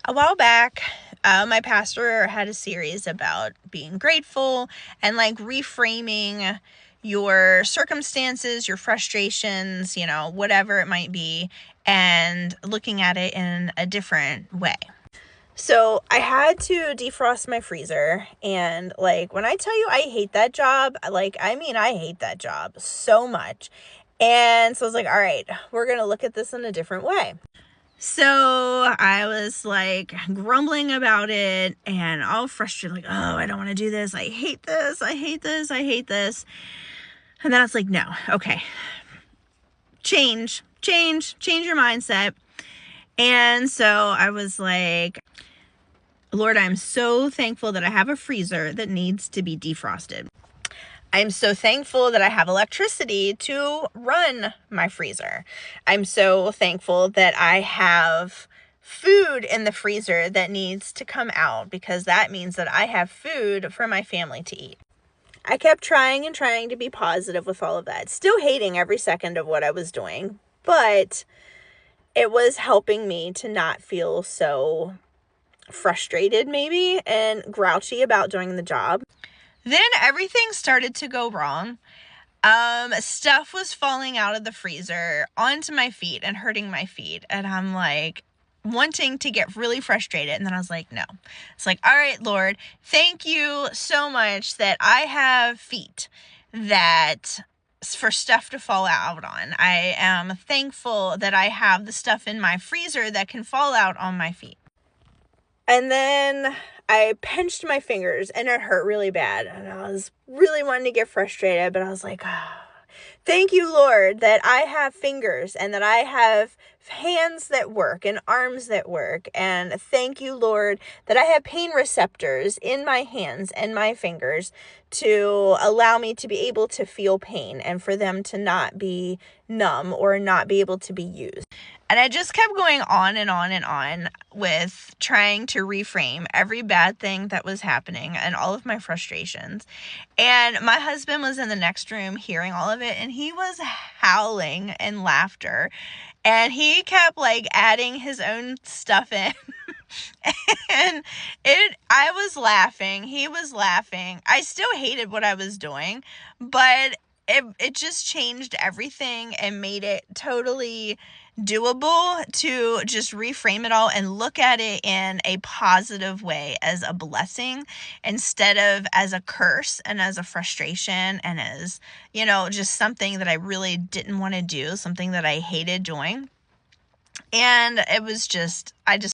A while back, my pastor had a series about being grateful and like reframing your circumstances, your frustrations, whatever it might be, and looking at it in a different way. So I had to defrost my freezer, and like when I tell you I hate that job, I hate that job so much. And so I was like, all right, we're going to look at this in a different way. So I was like grumbling about it and all frustrated, like, oh, I don't want to do this. I hate this. I hate this. I hate this. And then I was like, no, okay. Change your mindset. And so I was like, Lord, I'm so thankful that I have a freezer that needs to be defrosted. I'm so thankful that I have electricity to run my freezer. I'm so thankful that I have food in the freezer that needs to come out, because that means that I have food for my family to eat. I kept trying to be positive with all of that, still hating every second of what I was doing, but it was helping me to not feel so frustrated maybe and grouchy about doing the job. Then everything started to go wrong. Stuff was falling out of the freezer onto my feet and hurting my feet. And I'm like wanting to get really frustrated. And then I was like, no. It's like, all right, Lord, thank you so much that I have feet that for stuff to fall out on. I am thankful that I have the stuff in my freezer that can fall out on my feet. And then I pinched my fingers and it hurt really bad. And I was really wanting to get frustrated, but I was like, thank you, Lord, that I have fingers and that I have hands that work and arms that work. And thank you, Lord, that I have pain receptors in my hands and my fingers to allow me to be able to feel pain and for them to not be numb or not be able to be used. And I just kept going on and on and on with trying to reframe every bad thing that was happening and all of my frustrations. And my husband was in the next room hearing all of it, and he was howling in laughter. And he kept like adding his own stuff in. And I was laughing. He was laughing. I still hated what I was doing, but it just changed everything and made it totally doable to just reframe it all and look at it in a positive way, as a blessing instead of as a curse and as a frustration and as, just something that I really didn't want to do, something that I hated doing. And it was just, I just